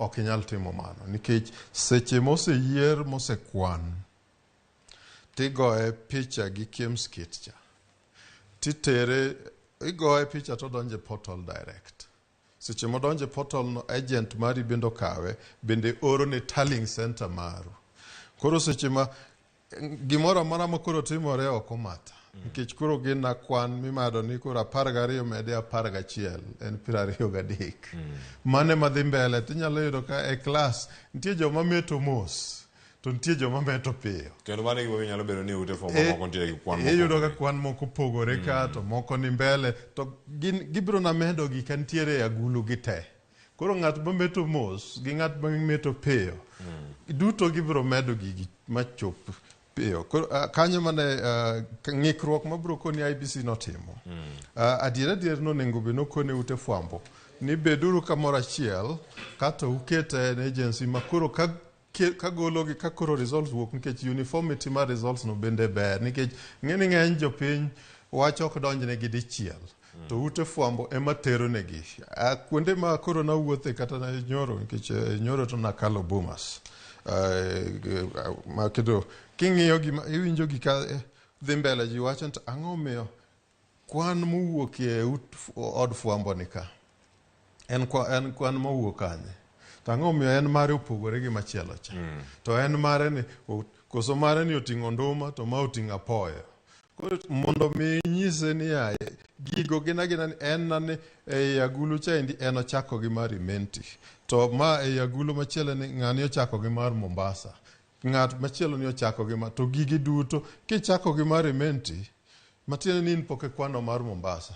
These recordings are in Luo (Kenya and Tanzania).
ok inyal timo mano nikech seche moseyier mosekwan tigoye picha gi kiemskit cha titere igoye picha to donje portal direct seche modonje portal no agent mari bendo kawe bende oro ne tallying center maru koro seche ma gimoro amora ma koro timore ok omata nikech koro gin na kwan mimado ni koro 12 mede 11 en 23 mane madhi mbele tinyalo yudo ka e klas nitie joma meto mos to nitie joma meto piyo kendo mane gima nyalo bedo ni ute fombo moko nitie gi kwan moko yudo ka kwan moko pogore ka to moko ni mbele to gibiro na medo gi ka nitiere agulu gi te koro ng'at ma meto mos gi ng'at ma meto piyo duto gibiro medo gi machop piyo kanyo mane ng'ikruok mabiro koni IBC notimo adier nonengo be nokone ute fwambo ni beduru kamoro achiel kata ukete ne agency makoro ka gologi ka koro results wuok nikech uniformity mar results no bende ber nikech ng'eni ng'eny jopiny wacho ok donjne gi dichiel to ute fwambo ema tero negi kuonde ma koro na wuothe kata na nyoro nikech nyoro to nakalo Bomas ma kedo king'iyo gima iwinjo gi ka dhi mbele ji wacho to ang'o miyo kwan mowuok e od fwambo ni ka en kwan mowuok kanye to ang'o miyo en mare opogore gi machielo cha to en mare ni koso mare ni oting'o nduma to ma oting'o apoyo koro mondo mi nyise ni gigo gina ni en nani e agulu cha indi en ochako gi mar Imenti to ma e agulu machielo ni ng'ani ochako gi mar Mombasa ng'at machielo ni ochako gi to gigi duto kichako gi mar Imenti matiende ni poke kwano mar Mombasa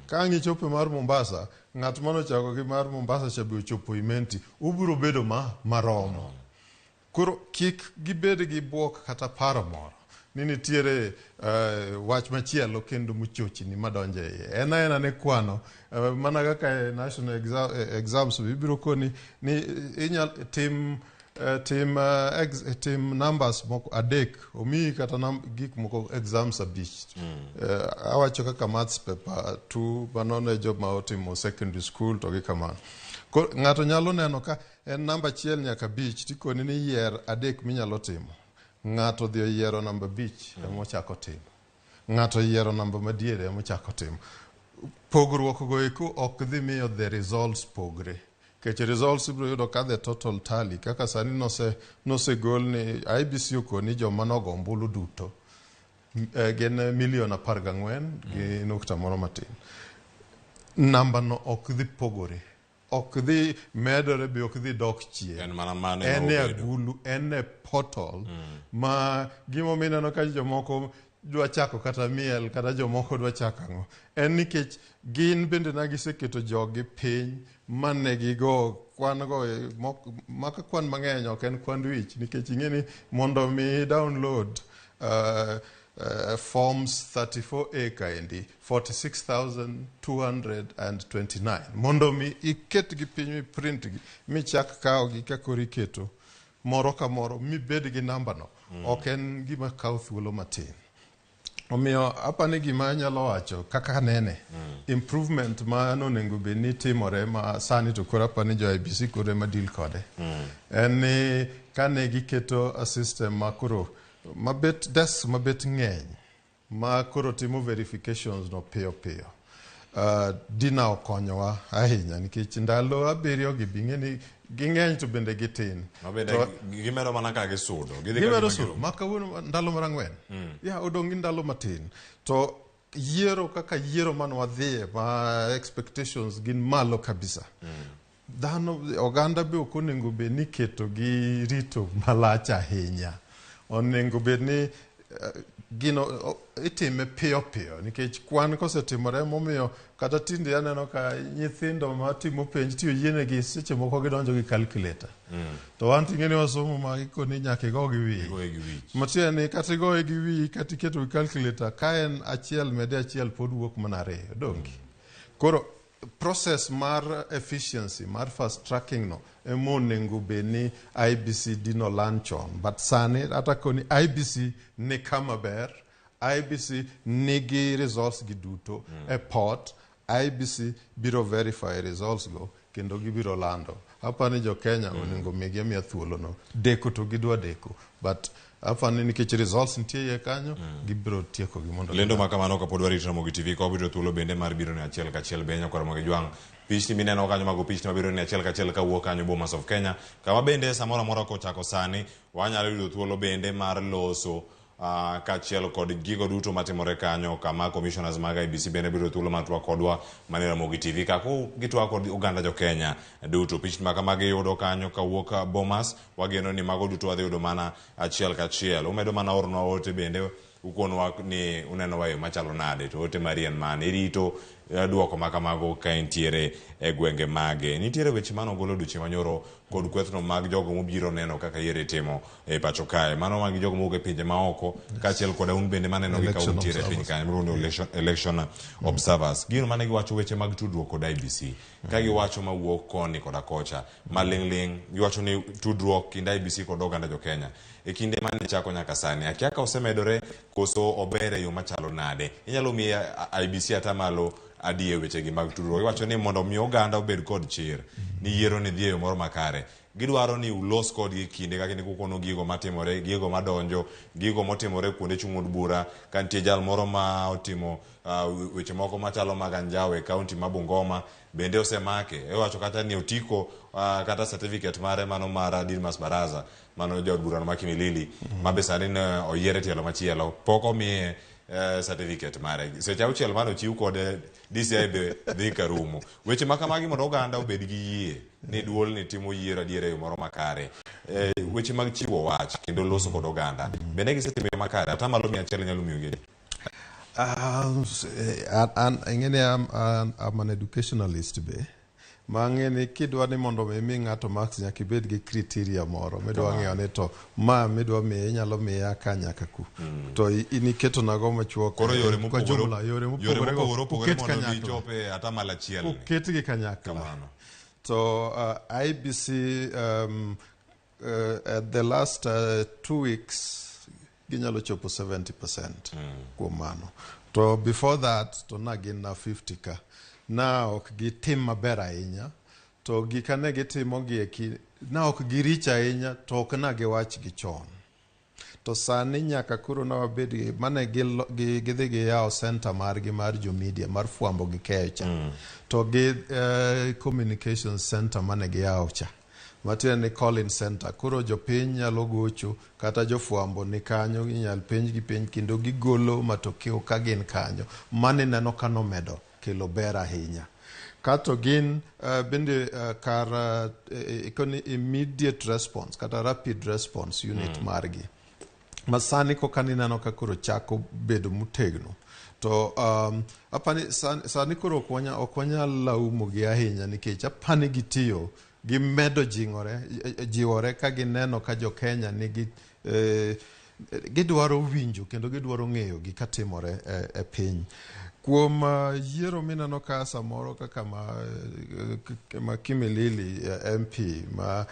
ka ng'ichope mar Mombasa ng'at mano chako gi mar Mombasa chabe ochopo Imenti ubiro bedo maromo koro kik gibed gi buok kata paro moro ni nitiere wach machielo kendo muchochi ni madonje ena ne kwano mana kaka national exams bibiro koni ni inyal tim numbers moko adek omi kata gik moko exams abich awacho kaka maths paper 2 banone job ma otimo secondary school to gi kamano ng'ato nyalo neno ka en namba achiel nyaka abich tikoni ni yier adek minyalo timo ng'ato dhi yiero namba abich emochako timo ng'ato yiero namba madiere emochako timo pogruok go eko ok dhi miyo the results pogre kech results ibiro yudo ka the total tally kaka sani nosegol ni IBC okoni joma nogo ombulu duto gen 14 gi nukta moro matin namba no ok dhi pogore ok dhi medore be ok dhi dok chien en agulu en portal ma gimo mineno ka jomoko dwa chako kata miel kata jomoko dwa chako ang'o en nikech gin bende nagiseketo jogi piny mane gigo kwan go maka kwan mang'eny ok en kwan wich nikech ing'eni mondo mi download forms 34A kaendi 46,229 mondo mi iket gi piny mi print gi mi chak kawo gi ka koro iketo moro ka moro mi bed gi namba no ok en gima kawo thuolo matin omiyo apani gima nyalo wacho kaka nene improvement ma nonengo be ni timore ma sani to koro apani jo IBC kore ma deal kode en ni kane giketo a system ma koro mabet ng'eny ma koro timo verifications no piyo dina okonyowa ahinya nikech ndalo 7 gi bing'eni ging'eny to bende gitin gimedo mana ka gisudo gimedo sudo maka ndalo mar 4 odong' gi ndalo matin to yiero kaka yiero manwadhiye ma expectations gin malo kabisa dhano oganda be ok onego bed ni keto gi rito malach ahinya onengo bed ni gino itime piyo nikech kwan kosetimore momiyo kata tinde aneno ka nyithindo matimo penj tiyo yienegi seche moko gidonjo gi calculator to wan ting'eni wasomo ma ikoni nyaka igo gi wiyi matiende ni kata igoye gi wiyi kata iketo gi calculator ka en 1 mede 1 pod wuok mana 2 dongi koro process mar efficiency mar fast tracking no emonengo be ni IBC dino lanchon but sani ata koni IBC ni kama ber IBC nigi results gi duto e port IBC biro verify results go kendo gibiro lando apani jo Kenya onego migi mia thuolo no deko to gidwa deko but apani nikech results nitie ye kanyo gibiro tieko gi mondo lendo makamano kapod warito Ramogi TV ko biro thuolo bende mar biro ne achiel kachiel benya kwa Ramogi jwang pichni mineno kanyo mago pichni mabiro ne achiel kachiel kawuok kanyo Bomas of Kenya kama bende samoro moro kochako sani wanyalo yudo thuolo bende mar loso kachiel kod gigo duto matimore kanyo kama commissioners mag IBC bende biro thuolo matwa kodwa mane Ramogi TV kako gitwa kod Uganda jo Kenya duto pichni makama giyudo kanyo kawuok Bomas wageno ni mago duto wadhi yudo mana achiel kachiel umedo mana orno ote bende ukonwa ni uneno wayo machalo nade to ote marien man irito duoko makamago ka entiere e gwenge mage nitiere weche mano golo duche manyoro kod kwethno mag jogo mobiro neno kaka Yiero timo e pacho kae mano mag jogo moge pinje maoko kachiel kod un bende maneno gi ka untiere piny kanyo miluongo election observers gino mane giwacho weche mag tudruok kod IBC ka giwacho mawuok koni koda kocha malingling giwacho ni tudruok kind IBC kod Oganda jo Kenya e kinde mane chako nyaka sani akiaka osemedore koso obere yo machalo nade inyalo mi IBC atamalo adie weche gi mag tudruok iwacho ni mondo mi Oganda obed kod chir ni Yiero ni dhie yo moro makare gidwaro ni ulos kod gi kinde ka kinde kukono gigo matimore gigo madonjo gigo motimore kuonde chung' od bura kantie jal moro ma otimo weche moko machalo mag anjawe kaunti ma Bungoma bende osemake iwacho kata ni otiko kata certificate mare mano mar Dilmas Baraza mano jod bura no Makimilili mabe sani ne oyiere tielo machielo poko miye certificate mare seche auchiel mano chiw kod DCI be dhi karumo weche makamagi mondo Oganda obed gi yie ni duol ni timo Yiero adiere yo moro makare weche mag chiwo wach kendo loso kod Oganda bende gisetimo makare atamalo 100 nyalo miyo gi ingene am an educationalist be mang'eni kidwa ni mondo mi ng'ato max nyaka ibed gi criteria moro midwa ng'eyo ni to ma midwa miye inyalo miye ka nyaka ku to iniketo nago machuo koro yore mopogore oket kanyachope atamalo achiel uket gi kanyakla to IBC at the last 2 weeks ginyalo chopo 70% kuom mano to before that to nagin na 50 ka na ok gitim maber ahinya to gikane gitimo gi na ok girich ahinya to ok na giwach gi chon to sani nyaka kuro na wabed mane gidhi gi yawo center margi mar jo media mar fwambo gi kecha to gi communications center mane giyawo cha matiende ni calling center kuro jopiny nyalo gocho kata jofwambo ni kanyo inyal penj gi penj kendo gigolo matokeo ka gin kanyo mane neno kano medo kelo ber ahinya kato gin bende kar immediate response kata rapid response unit margi masani ko kaninano ka koro chako bedo mutegno to apani sani koro okwanya laumo gi ahinya nikech apani gitiyo gi medo jiwore ka gineno ka jo Kenya nigi gidwaro winjo kendo gidwaro ng'eyo gi katimore e piny kuom Yiero minano ka samoro kaka ma Kimilili MP ma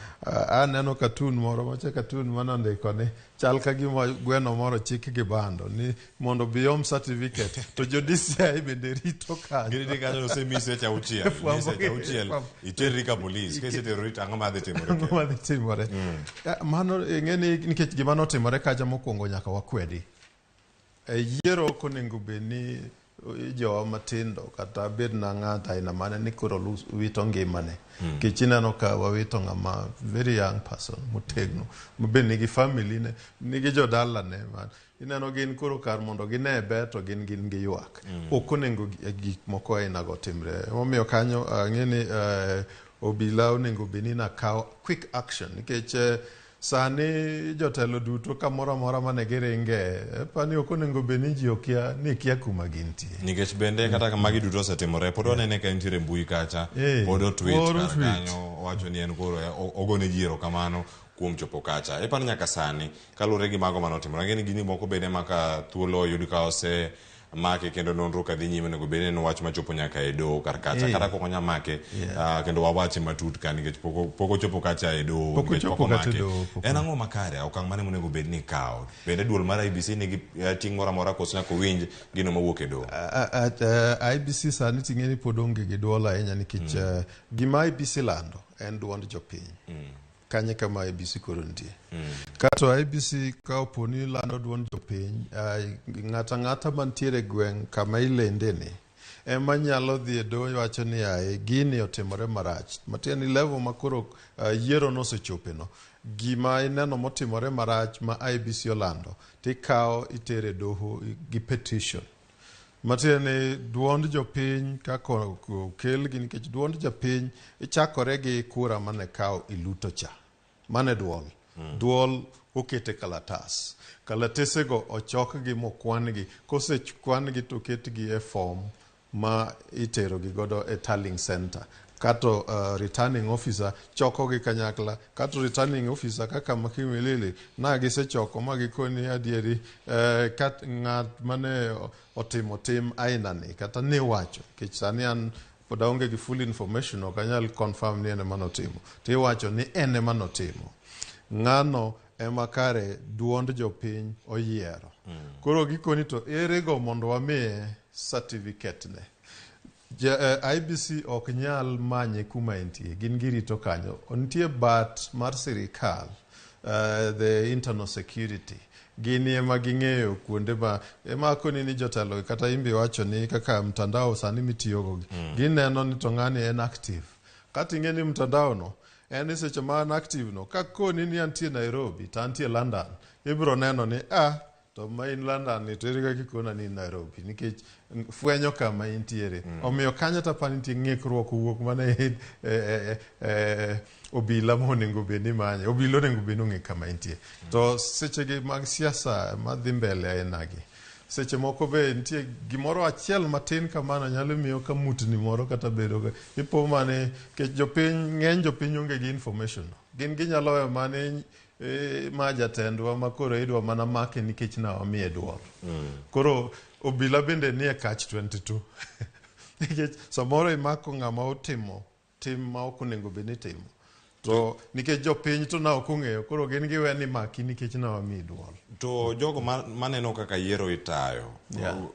aneno cartoon moro mache cartoon manondiko ni chal ka gima gweno moro chik gi bando ni mondo biom certificate to jo DCI bende rito kanyo gidi kanyo se mise cha uchiel iteri ka police kese terrorist ang'o ma dhi timore mano ng'eni nikech gima notimore kaja mokwongo nyaka wakwedi Yiero konego beni jo matindo kata bed na ng'ata ina mane ni koro wito ngimane kichinano ka wawito ng'ama very young person mutegno mbe nigi family ne nigi jodala ne man ineno gin koro kar mondo gine beto gin gi ywak okonego gik moko ina go timre momiyo kanyo ng'eni obila onego beni na kaw quick action nikech sani jotelo duto kamoro amora mane giringe pani okonego beni ji okia ni kia kuma gintie nikech bende kata kama giduto osetimore pod wanene ka nitiere mbui kacha pod tweet kanyo wacho ni en koro ogone Yiero kamano kuom chopo kacha epani nyaka sani kalure gi mago manotimore ngeni gini moko bende maka thuolo yudi ka ose make kendo nonro ka dhi nyime nego bende no wach machopo nyaka e doho kar kacha kata koko nya make kendo wawache matut ka nikech poko chopo kacha e doho poko make en ang'o makare okang' mane monego bed ni kawo bende duol mar IBC nigi ting' moro amora koso nyaka winj gino mawuok e doho IBC sani ting'e ni pod onge gi duol ahinya nikech gima IBC lando en duond jopiny. Kanye kama IBC koro nitie. Kato IBC ka oponi lando duond jopiny, ng'ata mantiere gweng' kama ilendeni, ema nyalo dhi e doho wacho ni ae gini otimore marach. Matieni level makoro yiero nosechope no. Gima ineno motimore marach ma IBC olando, tikao itere doho gi petition. Matieni duond jopiny kako okel gi nikech duond jopiny ichakore gi kura mane kao iluto cha. Mane duol. Duol okete kalatas. Kalatesego ochok gi mokwan gi. Kose kwan gi to ket gi e form ma itero gi godo e tallying center. Kato returning officer choko gi kanyakla. Kato returning officer kaka makimilili na gisechoko magikoni adieri kat ng'at mane otimo tim ainani kata ne wacho kech sani an poda onge gi full information ok anyal confirm ni ene manotimo. Ti wacho ni ene manotimo. Ng'ano ema kare duond jopiny oyiero. Koro gikoni to erego mondo wamiye certificate ne. IBC ok nyal manye kuma entie. Gin girito kanyo. Ontie bat mar sirikal, the internal security. Gini ema ging'eyo kuonde ma ema koni ni jotelo kata imbi wacho ni kaka mtandao sani mitiyogo. Gineno ni to ng'ani en active. Kati ing'e ni mtandao no en seche ma an active no. Kakoni ni antie Nairobi ta antie London. Ibro neno ni to ma in London ni to erega kikona ni Nairobi nikech fwenyo kama intiere. Omiyo kanyo tapani nitie ng'ikruok wuok mane obila monego bed ni manye. Obila onego bed ni ong'e kama intie. To sechegi mag siasa madhi mbele ainagi. Seche moko be nitie gimoro achiel matin kamano nyalo miyo ka mutni moro kata bedo ipo mane kech jopiny ng'eny jopiny onge gi information. Gin ginyalo weyo mane ma jatendwa makoro idwa mana make nikech na wamiye duol. Koro obila bende nie catch 22. Nikech samoro imako ng'ama otimo tim ma ok onego bed ni timo. To nikech jopiny to na ok ong'eyo koro gin giwe ni maki nikech na wamiye duol. To jogo maneno kaka yiero itayo,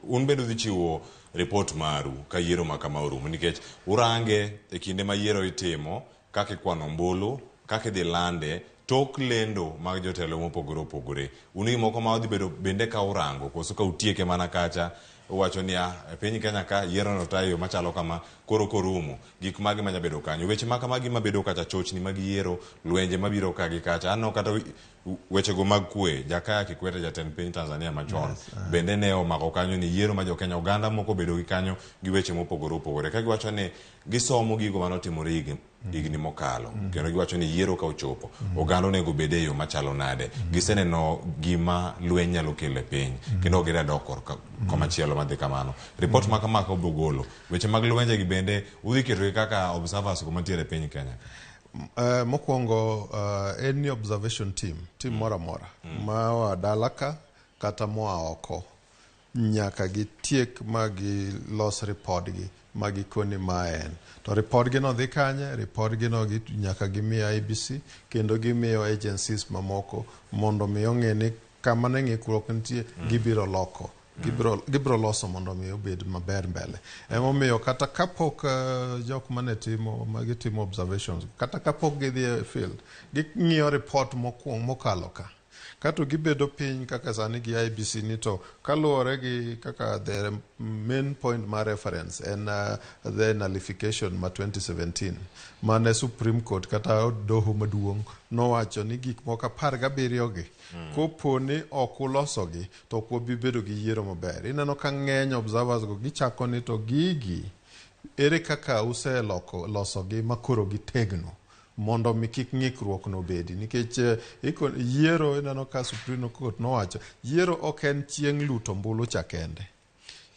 un bedo dhi chiwo report maru ka yiero ma kama orumo nikech urange e kinde ma yiero itimo kaka ikwano ombulu, kaka idhi lande tok lendo mag jotelo mopogore opogore. Uni moko ma odhi bedo bende ka urango koso ka utieke mana kacha uwacho ni e piny Kenya ka yiero no tayo machalo kama koro korumo gik magi manya bedo kanyo weche maka magi mabedo kacha chochni mag yiero lwenje mabiro ka gi kacha anno kata weche go mag kwe Jakaya Kikwete jatend piny Tanzania machon bende ne omako kanyo ni yiero ma jo Kenya oganda moko bedo gi kanyo gi weche mopogore opogore ka giwacho ni gisomo gigo manotimore higni mokalo kendo giwacho ni yiero ka ochopo oganda onego bed e yo machalo nade giseneno gima lweny nyalo kelo e piny kendo gida dokor komachielo madhi kamano report ma kama ka obogolo weche mag lwenje gi bende udhi keto kaka observers kuma tiere piny Kenya. Mokwongo any observation team mora ma wa dalaka kata moa oko nyaka gitiek magi los report gi magi koni maen to report gi no dhi kanye report gi no nyaka gimiyo IBC kendo gimiyo agencies mamoko mondo mi ong'e ni kama ne ng'ikruok nitie gibiro loko gibro loso mondo mi obed maber mbele. Emomiyo kata kapok jok mane timo magitimo observations kata kapok gidhi e field ging'iyo report mokwongo mokalo ka kato gibedo piny kaka sani gi IBC ni to kaluwore gi kaka the main point ma reference en the nullification ma 2017 mane Supreme Court kata doho maduong' nowacho ni gik moko 17 gi kopo ni ok uloso gi to ok obi bedo gi yiero maber. Ineno ka ng'eny observers go gichako ni to gigi ere kaka loso gi makoro gitegno mondo mi kik ng'ikruok no bedi nikech yiero ineno ka Supreme Court nowacho yiero ok en chieng' luto mbulu cha kende.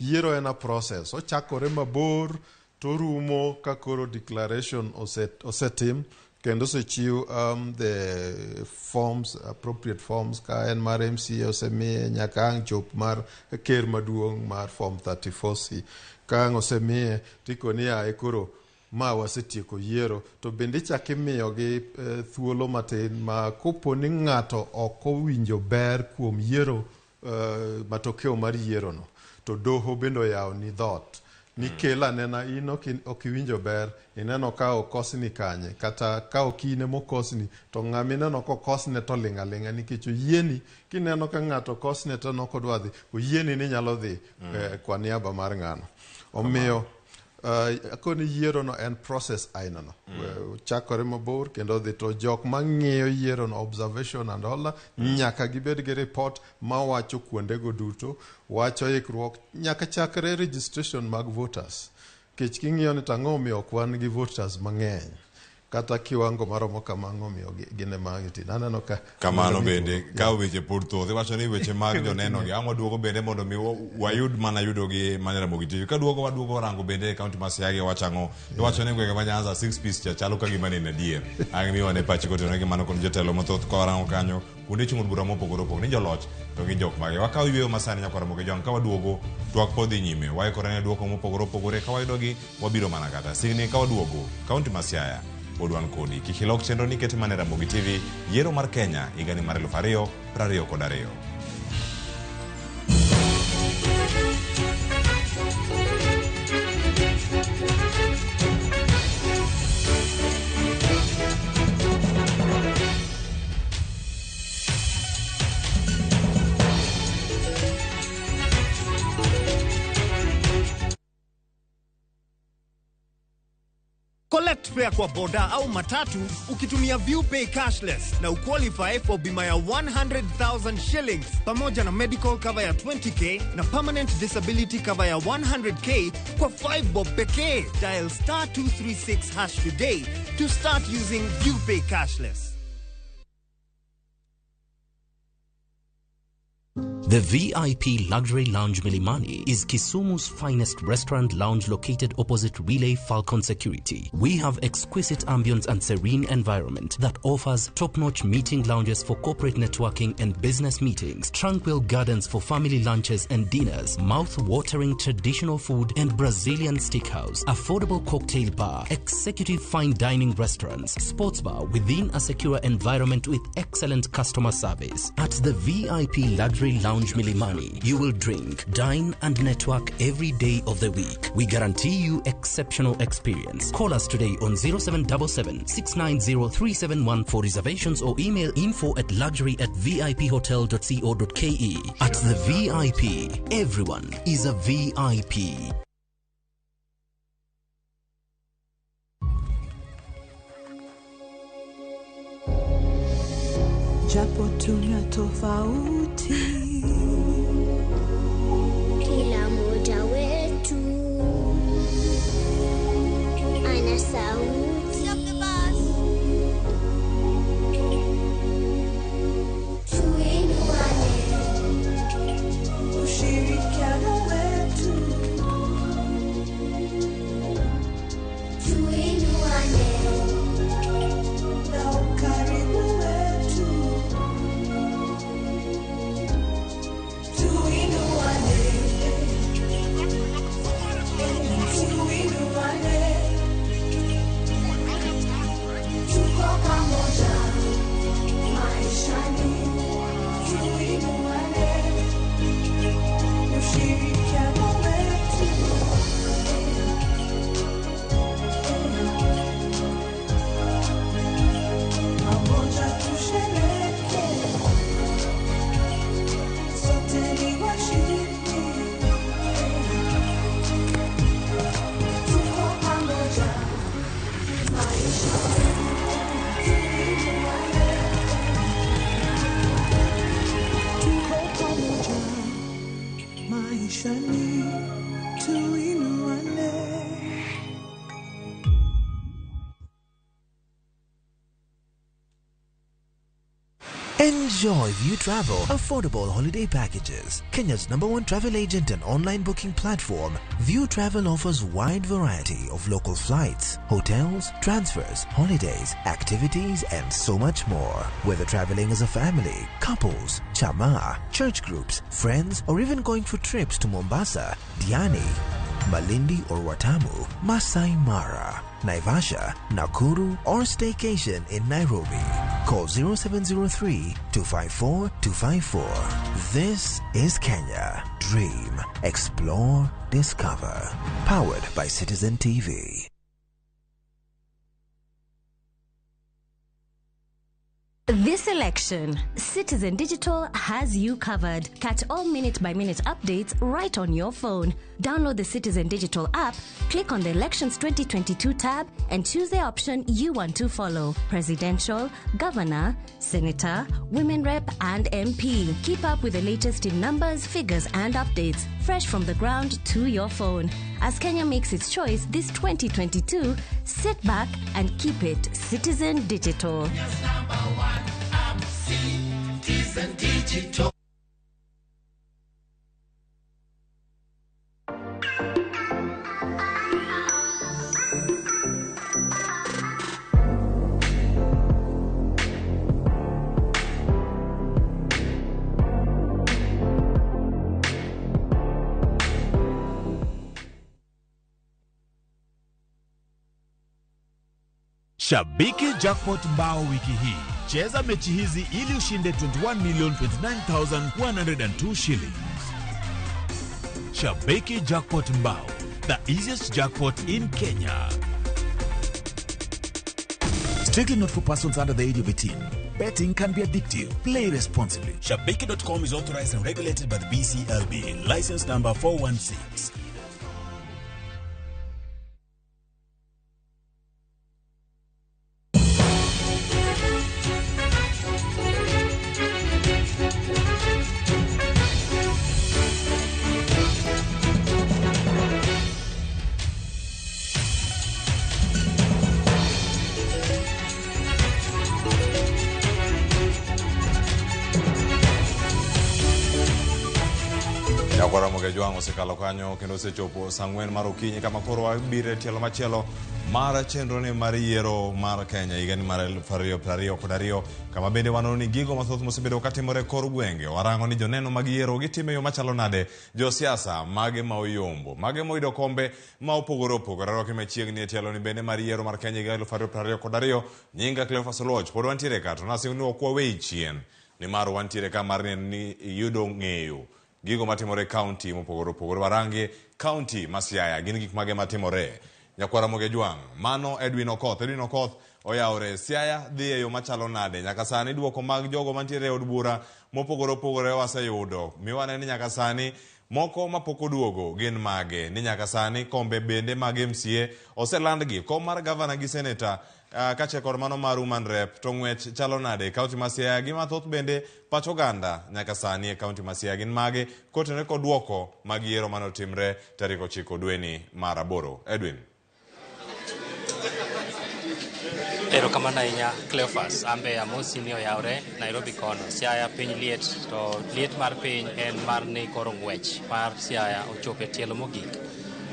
Yiero en a process ochakore mabor to rumo ka koro declaration osetim kendo sechiw the forms appropriate forms ka en mar MCA osemiye nyaka ang' chop mar ker maduong' mar form 34C ka ang' osemiye tikoni ae koro ma wasetieko yiero to bende chaki miyo gi thuolo matin ma kopo ni ng'ato ok owinjo ber kuom yiero matokeo mar yiero no to doho bendo yawo ni dhot ni kela nena ino okiwinjo ber ineno ka okosni kanye kata ka okine mokosni to ng'ami neno kokosne to linga nikech oyieni kineno ka ng'ato kosne to nokodwa dhi oyieni ni nyalo dhi kwa niaba mar ng'ano omiyo akoni yiero no en process aina no chakore mabor kendo dhi to jok mang'iyo yiero no observation and all nyaka gibed gi report mawacho kuondego duto wacho ikruok nyaka chakre registration mag voters kech king'iyo ni tang'o miyo ok wan gi voters mang'eny kata kiwango maromo kamano miyo gine magiti naneno ka kamano bende ka weche pod thoth iwacho ni weche mag joneno gi ama duogo bende mondo mi wayud mana yudo gi manera mogiti ka waduogo rango bende kaunti ma Siaya wachango iwacho ni gwenge ma Nyanza 6 piece cha chalo ka gima ni adier ang miwa ne pachi koto ne mano kon jotelo mathoth ko rango kanyo kuonde chung bura mopogore opogore ni joloch to gi jok mage wakaw yweyo masani nyakora moge jong ka waduogo twak podhi nyime waikore ne duoko mopogore opogore ka wayudo gi wabiro mana kata sini ka waduogo kaunti ma Siaya Odwan kodi kikilok chenro ni kete manera Ramogi TV yiero mar Kenya igani mar 2022. Collect fare kwa boda au matatu ukitumia ViewPay cashless na uqualify for bima ya 100,000 shillings pamoja na medical cover ya 20k na permanent disability cover ya 100k kwa 5 bob pekee. Dial *236# today to start using ViewPay cashless. The VIP Luxury Lounge Milimani is Kisumu's finest restaurant lounge located opposite Relay Falcon Security. We have exquisite ambience and serene environment that offers top-notch meeting lounges for corporate networking and business meetings, tranquil gardens for family lunches and dinners, mouth-watering traditional food and Brazilian steakhouse, affordable cocktail bar, executive fine dining restaurants, sports bar within a secure environment with excellent customer service. At the VIP Luxury Lounge Milimani, you will drink, dine and network every day of the week. We guarantee you exceptional experience. Call us today on 0777 690 371 for reservations or email info@luxury@viphotel.co.ke. At the VIP, everyone is a VIP. Japo tuna tofauti, kila moja wetu ana sauti of the bus. Tuinuane, ushirikiano wetu. Tuinuane, na ukaribu wetu. Tuinuane, tuinuane. Tuko pamoja maishani. Tuinuane, ushirikiano wetu. Pamoja tushereke, sote ni washindi. Tuko pamoja maishani. Tuinuane, tuko pamoja maishani. Tuinuane. Enjoy View Travel affordable holiday packages. Kenya's #1 travel agent and online booking platform, View Travel offers wide variety of local flights, hotels, transfers, holidays, activities, and so much more. Whether traveling as a family, couples, chama, church groups, friends, or even going for trips to Mombasa, Diani, Malindi or Watamu, Masai Mara, Naivasha, Nakuru, or staycation in Nairobi. Call 0703 254 254. This is Kenya. Dream, explore, discover. Powered by Citizen TV. This election, Citizen Digital has you covered. Catch all minute-by-minute updates right on your phone. Download the Citizen Digital app, click on the Elections 2022 tab, and choose the option you want to follow. Presidential, Governor, Senator, Women Rep, and MP. Keep up with the latest in numbers, figures, and updates, fresh from the ground to your phone. As Kenya makes its choice this 2022, sit back and keep it Citizen Digital. Citizen Digital. Shabiki Jackpot Mbao wiki hii. Cheza mechi hizi ili ushinde 21,029,102 shillings. Shabiki Jackpot Mbao, the easiest jackpot in Kenya. Strictly not for persons under the age of 18. Betting can be addictive. Play responsibly. Shabiki.com is authorized and regulated by the BCLB. License number 416. Ramogi Juang osekalo kanyo kendo osechopo sang'wen mar okinyi kama koro wabire tielo machielo mar chenro ni mar yiero mar Kenya higani mar 2022 kama bende wanono ni gigo mathoth mosebedo katimore kor gwenge. Warango ni joneno mag yiero gitime yo machalo nade, josiasa mage ma oyombo, mage moyudo kombe ma opogore opogore. Roki machiegni e tielo ni bende mar yiero mar Kenya higani 2022 nyinga Cleophas Oloch pod wantiere ka to nasing ni okwa wei chien ni mar wantiere ka mar ni yudo ng'eyo gigo matimore county mopogore opogore. Warangi county ma Siaya gin gik mage matimore. Nyakwara Ramogi Juang mano Edwin Okoth oyawre Siaya dhi e yo machalo nade. Nyaka sani duoko mag jogo mantiere od bura mopogore opogore waseyudo. Miwane ni nyaka sani moko mapoko duogo gin mage. Ni nyaka sani kombe bende mag MCA oselandgi. Kom mar governor gi senator kache kod mano mar Women Rep to ng'wech chalo nade. County ma Siaya gi mathoth bende pacho ganda nyaka sani e county ma Siaya gin mage kotene kod duoko mag yiero manotimre tarik 9 dweni mar 8. Edwin. Erokamano ahinya Cleophas, ambe amosi ni oyawre Nairobi kono. Siaya piny liet, to liet mar piny en mar ni koro ng'wech mar Siaya ochopo e tielo mogik.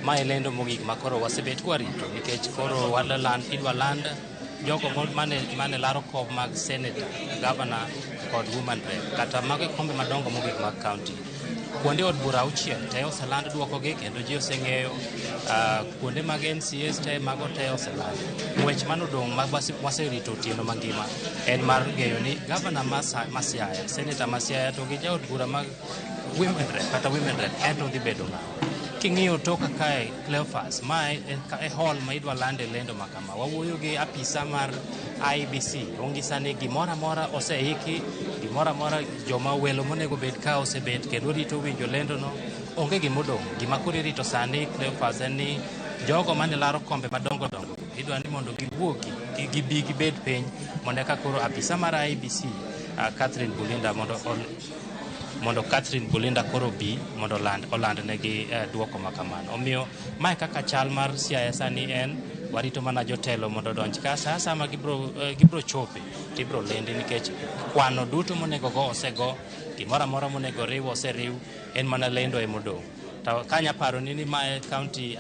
Ma lendo mogik ma koro wasebet warito nikech koro idwa land jogo mane laro kom mag senator, governor kod women rep kata mag kombe madongo mogik mag county. Kuonde od bura 6 te oseland duokogi kendo ji oseng'eyo. Kuonde mag MCAs te mago te oseland. Ng'wech manodong' ma waserito otieno mangima en mar ng'eyo ni governor ma Siaya, senator ma Siaya to gi jaod bura mag women rep kata women rep ento dhi bedo ng'awa. King'iyo toka kae Cleophas, ma e hall ma idwa lande lendo makama. Wawuoyo gi apisa mar IBC, ongisa ni gimora mora oseiki, gimora mora joma welo monego bed ka osebet kendo rito winjo lendo no. Onge gimodong'. Gima kuri rito sani Cleophas en ni jogo mane laro kombe madongo dongo idwa ni mondo giwuoki gibi gibed piny mondo ka koro apisa mar IBC Catherine Bulinda koro bi mondo oland negi duoko makamano. Omiyo mae kaka chal mar Siaya sani en warito mana jotelo mondo donj ka sa ma gibro chope tibro lendi nikech kwano duto monego go osego, gimora mora monego riw oseriw, en mana lendo e modong'. To kanya paro ni mae county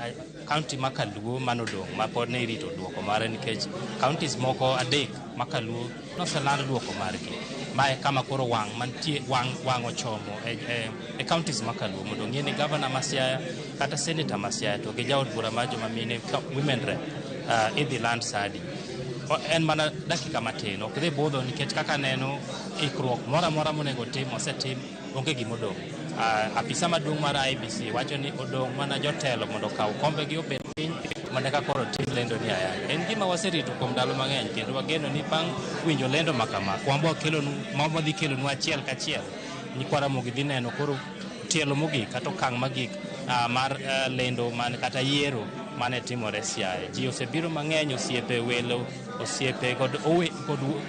makaluo manodong' ma pod ne irito duoko mare nikech counties moko 3 makaluo noseland duoko margi. Mae kama koro wang' ochomo e counties makaluo mondo ng'e ni governor ma Siaya kata senator ma Siaya to gi jaod bura ma joma mine women rep idhi land sadi. en mana dakika matin ok dhi budho nikech kaka neno ikruok moro amora monego tim osetim onge gimodong'. Apisa maduong' mar IBC wacho ni odong' mana jotelo mondo okaw kombegi obed piny mondo eka koro tim lendo ni ayanga. En gima waserito kuom ndalo mang'eny kendo wageno ni bang' winjo lendo makama kwamba dhi kelonu achiel kachiel nyikwa Ramogi dhi neno koro tielo mogik kata okang' magik mar lendo man kata yiero mane timore Siaya. Ji osebiro mang'eny, osiepe welo, osiepe kod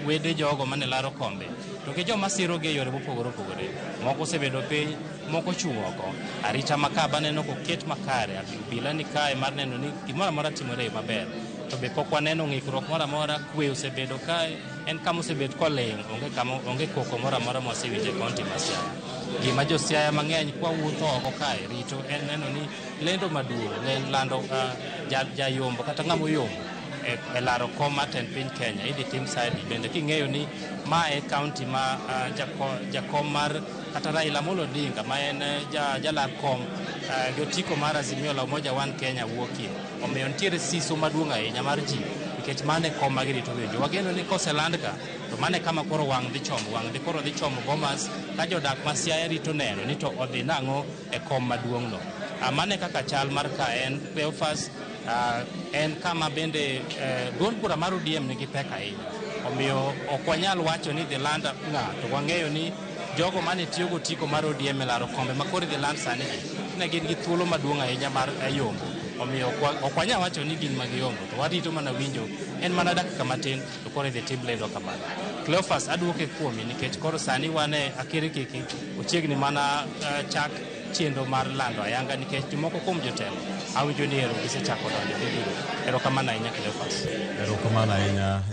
wede jogo mane laro kombe. To ke joma sirogi e yore mopogore opogore. Moko osebedo piny, moko chung' oko. Arita makaba neno koket makare, obila ni kae mar neno ni gimoro amora timore maber. To be pok waneno ng'ikruok moro amora, kwe osebedo kae, en kama osebet koling, onge koko moro amora mosewinjo e kaunti ma Siaya. Gima jo Siaya mang'eny kwa wuotho oko kae rito en neno ni lendo maduong', lando jayombo kata ng'amo yombo e laro kom mar tend piny Kenya idhi tim saidi. Bende king'eyo ni ma e kaunti ma jakom mar kata Raila Amolo Odinga ma en jalar kom gi otiko mar Azimio la Umoja One Kenya wuokie. Omiyo nitiere siso maduong' ahinya mar ji nikech mane kom ma girito winjo. Wageno ni koseland ka to mane kama koro wang' dhi koro dhi chomo Bomas ka jodak ma Siaya rito neno ni to odhi nang'o e kom maduong' no. Mane kaka chal mar ka en Cleophas, en kama bende duond bura mar ODM nigi pek ahinya. Omiyo ok wanyal wacho ni dhi land ng'a, to wang'eyo ni jogo mane tiyo gotiko mar ODM e laro kombe ma koro dhi land sani ne gin gi thuolo maduong' ahinya mar yombo. Omiyo ok wanyal wacho ni gin mag yombo, to warito mana winjo en mana dakika matin to koro idhi tim lendo kamano. Cleophas, aduoke kuomi nikech koro sani wan e akirikiki ochiegni mana chak chenro mar lando ayanga nikech moko kuom jotelo awinjo ni ero gisechako donjo gibiro. Erokamano ahinya Cleophas.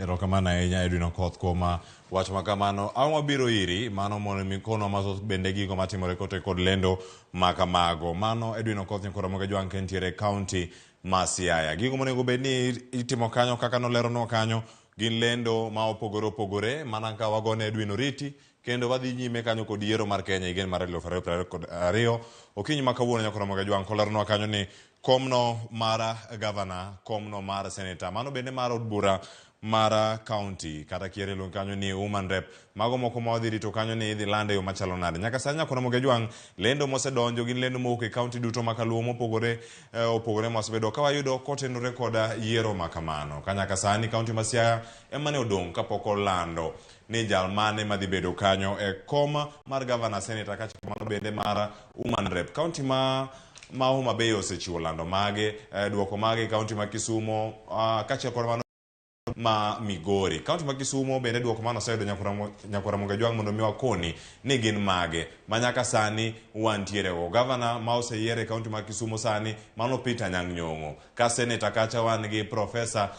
Erokamano ahinya Edwin Okoth kuom wach makamano. Ang' wabiro iri mano mondo mikono mathoth bende gigo matimore kote kod lendo makamago. Mano Edwin Okoth nyakoro Ramogi Jwang' kentiere kaunti ma Siaya. Gigo monego bed ni itimo kanyo kaka noleronwa kanyo gin lendo ma opogore mana ka wagone Edwin oriti kendo wadhi nyime kanyo kod yiero mar Kenya igen mar 2022. Okinyi ma kawuono nyakoro Ramogi Jwang' koleronwa kanyo ni komno mar gavana, komno mar senator, mano bende mar od bura mara county kata kiere luong kanyo ni woman rep, mago moko ma wadhi rito kanyo ni idhi lande yo machalo nade. Nyaka sani nyakoro Ramogi Jwang' lendo mosedonjo gin lendo mowuok e county duto makaluo mopogore mosebedo ka wayudo kotenore koda yiero makamano. Ka nyaka sani kaunti ma Siaya ema ne odong' kapok olando ni jal mane madhi bedo kanyo e kom mar gavana, senator kacha mano bende mar woman rep. Kaunti ma Homa Bay osechiwo lando mage, duoko mage. Kaunti ma Kisumo kacha kod mano ma Migori. Kaunti ma Kisumo bende duoko mano oseyudo nyakoro Ramogi Jwang' mondo mi wakoni ni gin mage ma nyaka sani wantiere go. Gavana ma oseyiere kaunti ma Kisumo sani mano Peter Anyang' Nyong'o. Ka senator kacha wan gi Professor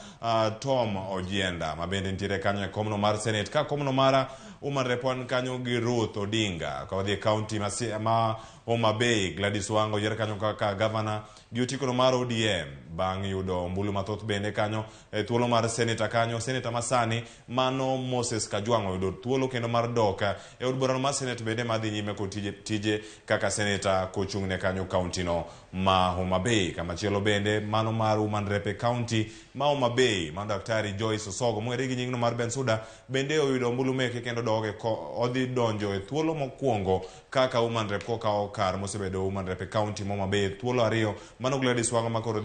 Tom Ojienda ma bende nitiere kanyo e komno mar Senate. Ka komno mara woman rep wan kanyo gi Ruth Odinga. Ka wadhi kaunti ma Homa Bay, Gladys Wanga oyier kanyo kaka gavana gi otikono mar ODM bang' yudo ombulu mathoth bende kanyo e thuolo mar senator kanyo. Senator masani mano Moses Kajwang' oyudo thuolo kendo mar dok e od bura mar Senate bende madhi nyime kod tije kaka senator kochung'ne kanyo kaunti no ma Homa Bay. Kamachielo bende mano mar woman rep e kaunti ma Homa Bay, mano Daktari Joyce Osogo mong'ere gi nyingno mar Bensuda bende oyudo ombulu meke kendo doge odhi donjo e thuolo mokwongo kaka woman rep kokawo kar mosebedo woman rep e kaunti ma Homa Bay thuolo ariyo. Mano Gladys Wanga makoro